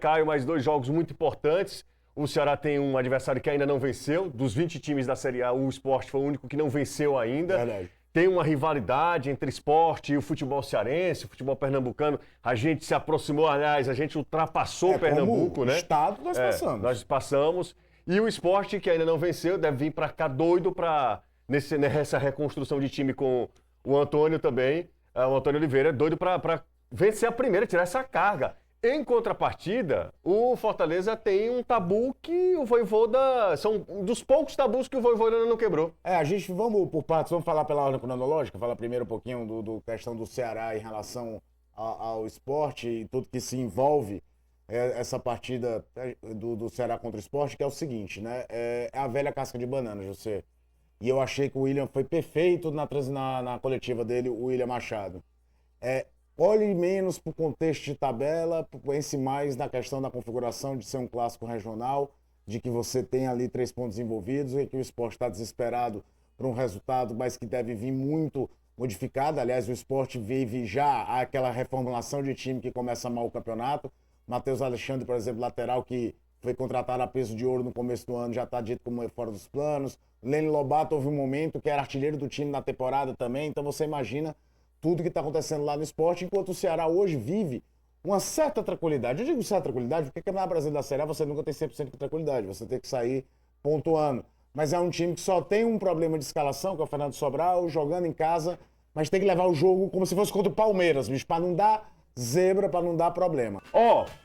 Caio, mais 2 jogos muito importantes. O Ceará tem um adversário que ainda não venceu. Dos 20 times da Série A, o Sport foi o único que não venceu ainda. Verdade. Tem uma rivalidade entre esporte e o futebol cearense, o futebol pernambucano. A gente se aproximou, aliás, a gente ultrapassou o Pernambuco, né? Estado nós passamos. Nós passamos. E o Sport, que ainda não venceu, deve vir para cá doido nessa reconstrução de time com o Antônio também. O Antônio Oliveira é doido para vencer a primeira, tirar essa carga. Em contrapartida, o Fortaleza tem um tabu que o Vojvoda... São um dos poucos tabus que o Vojvoda não quebrou. A gente, vamos por partes, vamos falar pela ordem cronológica, falar primeiro um pouquinho do questão do Ceará em relação ao esporte e tudo que se envolve essa partida do Ceará contra o Sport, que é o seguinte, né? É a velha casca de banana, José. E eu achei que o William foi perfeito na coletiva dele, o William Machado. Olhe menos para o contexto de tabela, pense mais na questão da configuração de ser um clássico regional, de que você tem ali 3 pontos envolvidos e que o Sport está desesperado por um resultado, mas que deve vir muito modificado. Aliás, o Sport vive já aquela reformulação de time que começa mal o campeonato. Matheus Alexandre, por exemplo, lateral que foi contratado a peso de ouro no começo do ano, já está dito como fora dos planos. Lene Lobato houve um momento que era artilheiro do time na temporada também, então você imagina tudo que está acontecendo lá no esporte, enquanto o Ceará hoje vive uma certa tranquilidade. Eu digo certa tranquilidade porque na Brasileira da Série A você nunca tem 100% de tranquilidade, você tem que sair pontuando. Mas é um time que só tem um problema de escalação, que é o Fernando Sobral, jogando em casa, mas tem que levar o jogo como se fosse contra o Palmeiras, bicho, para não dar zebra, para não dar problema.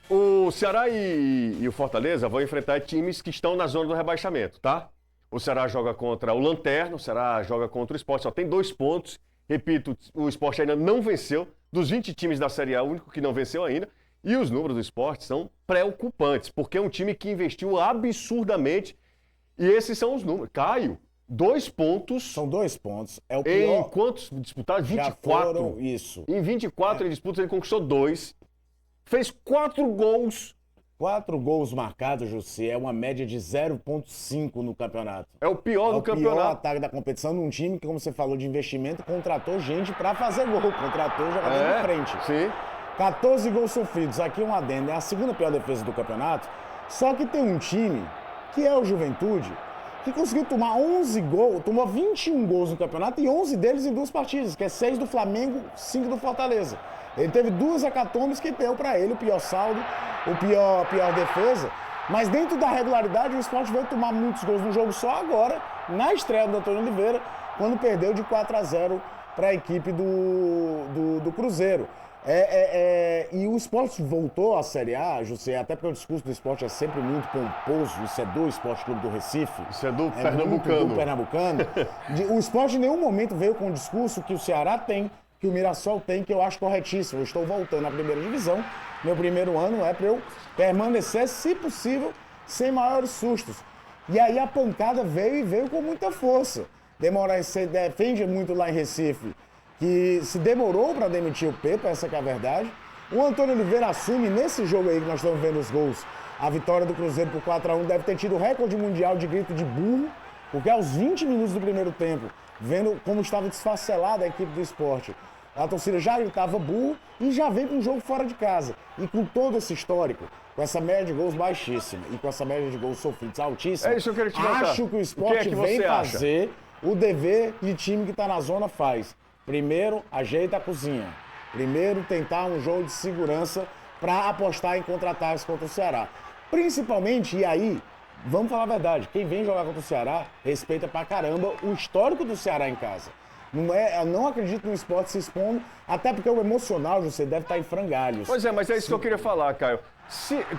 O Ceará e o Fortaleza vão enfrentar times que estão na zona do rebaixamento, tá? O Ceará joga contra o Lanterna, o Ceará joga contra o Sport, só tem 2 pontos. Repito, o Sport ainda não venceu. Dos 20 times da Série A, o único que não venceu ainda. E os números do Sport são preocupantes, porque é um time que investiu absurdamente. E esses são os números. Caio, 2 pontos. São 2 pontos. É o pior. Em quantos disputados? 24. Já foram, isso. Em 24 disputas, ele conquistou 2. Fez 4 gols. 4 gols marcados, José, é uma média de 0,5 no campeonato. É o pior do campeonato. É o pior ataque da competição num time que, como você falou, de investimento, contratou gente pra fazer gol, contratou jogador de frente. Sim. 14 gols sofridos, aqui um adendo, é a segunda pior defesa do campeonato, só que tem um time, que é o Juventude, que conseguiu tomar 11 gols, tomou 21 gols no campeonato e 11 deles em 2 partidas, que é 6 do Flamengo, 5 do Fortaleza. Ele teve 2 hecatombes que deu pra ele o pior saldo, a pior defesa, mas dentro da regularidade o Sport veio tomar muitos gols no jogo só agora, na estreia do Antônio Oliveira, quando perdeu de 4-0 para a equipe do Cruzeiro. E o Sport voltou à Série A, José, até porque o discurso do Sport é sempre muito pomposo, isso é do Sport Clube do Recife. Isso é do Pernambucano. Do Pernambucano. O Sport em nenhum momento veio com um discurso que o Ceará tem, que o Mirassol tem, que eu acho corretíssimo. Eu estou voltando à primeira divisão. Meu primeiro ano é para eu permanecer, se possível, sem maiores sustos. E aí a pancada veio com muita força. Você defende muito lá em Recife, que se demorou para demitir o Pepa, essa que é a verdade. O Antônio Oliveira assume, nesse jogo aí que nós estamos vendo os gols, a vitória do Cruzeiro por 4-1, deve ter tido o recorde mundial de grito de burro, porque aos 20 minutos do primeiro tempo, vendo como estava desfacelada a equipe do Sport, a torcida já gritava burro e já vem para um jogo fora de casa. E com todo esse histórico, com essa média de gols baixíssima e com essa média de gols sofridos altíssima, é isso que eu queria te perguntar. Acho que o Sport vem fazer o dever de time que está na zona faz. Primeiro, ajeita a cozinha. Primeiro, tentar um jogo de segurança para apostar em contra-ataques contra o Ceará. Principalmente, e aí, vamos falar a verdade, quem vem jogar contra o Ceará respeita pra caramba o histórico do Ceará em casa. Eu não acredito no Sport se expondo, até porque o emocional, você deve estar em frangalhos. Pois é, mas é isso que eu queria falar, Caio.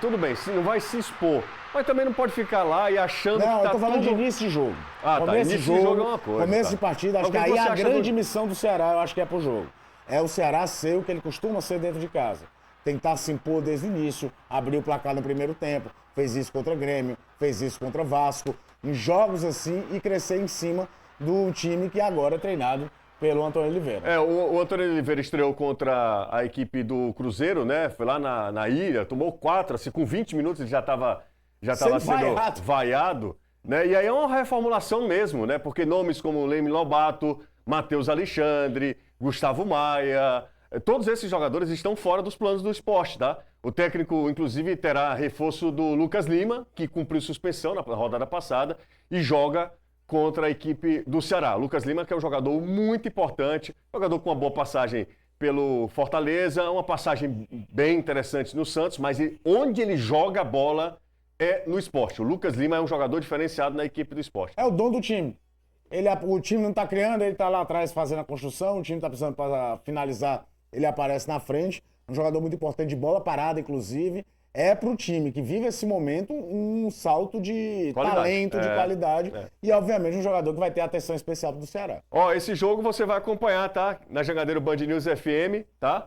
Tudo bem, se não vai se expor, mas também não pode ficar lá e achando que tá eu tô falando de início de jogo. Começo de jogo é uma coisa. Começo de partida, acho que aí a grande missão do Ceará, eu acho que é pro jogo. É o Ceará ser o que ele costuma ser dentro de casa. Tentar se impor desde o início, abrir o placar no primeiro tempo, fez isso contra Grêmio, fez isso contra Vasco, em jogos assim, e crescer em cima do time que agora é treinado pelo Antônio Oliveira. O Antônio Oliveira estreou contra a equipe do Cruzeiro, né? Foi lá na ilha, tomou 4, assim, com 20 minutos ele já estava sendo vaiado, né? E aí é uma reformulação mesmo, né? Porque nomes como Leme Lobato, Matheus Alexandre, Gustavo Maia, todos esses jogadores estão fora dos planos do Sport, tá? O técnico, inclusive, terá reforço do Lucas Lima, que cumpriu suspensão na rodada passada e joga contra a equipe do Ceará. Lucas Lima, que é um jogador muito importante, jogador com uma boa passagem pelo Fortaleza, uma passagem bem interessante no Santos, mas onde ele joga a bola é no Sport. O Lucas Lima é um jogador diferenciado na equipe do Sport. É o dono do time. O time não tá criando, ele tá lá atrás fazendo a construção, o time tá precisando para finalizar, ele aparece na frente. Um jogador muito importante de bola parada, inclusive. É pro time que vive esse momento um salto de talento, de qualidade. E, obviamente, um jogador que vai ter atenção especial do Ceará. Ó, esse jogo você vai acompanhar, tá? Na Jangadeiro Band News FM, tá?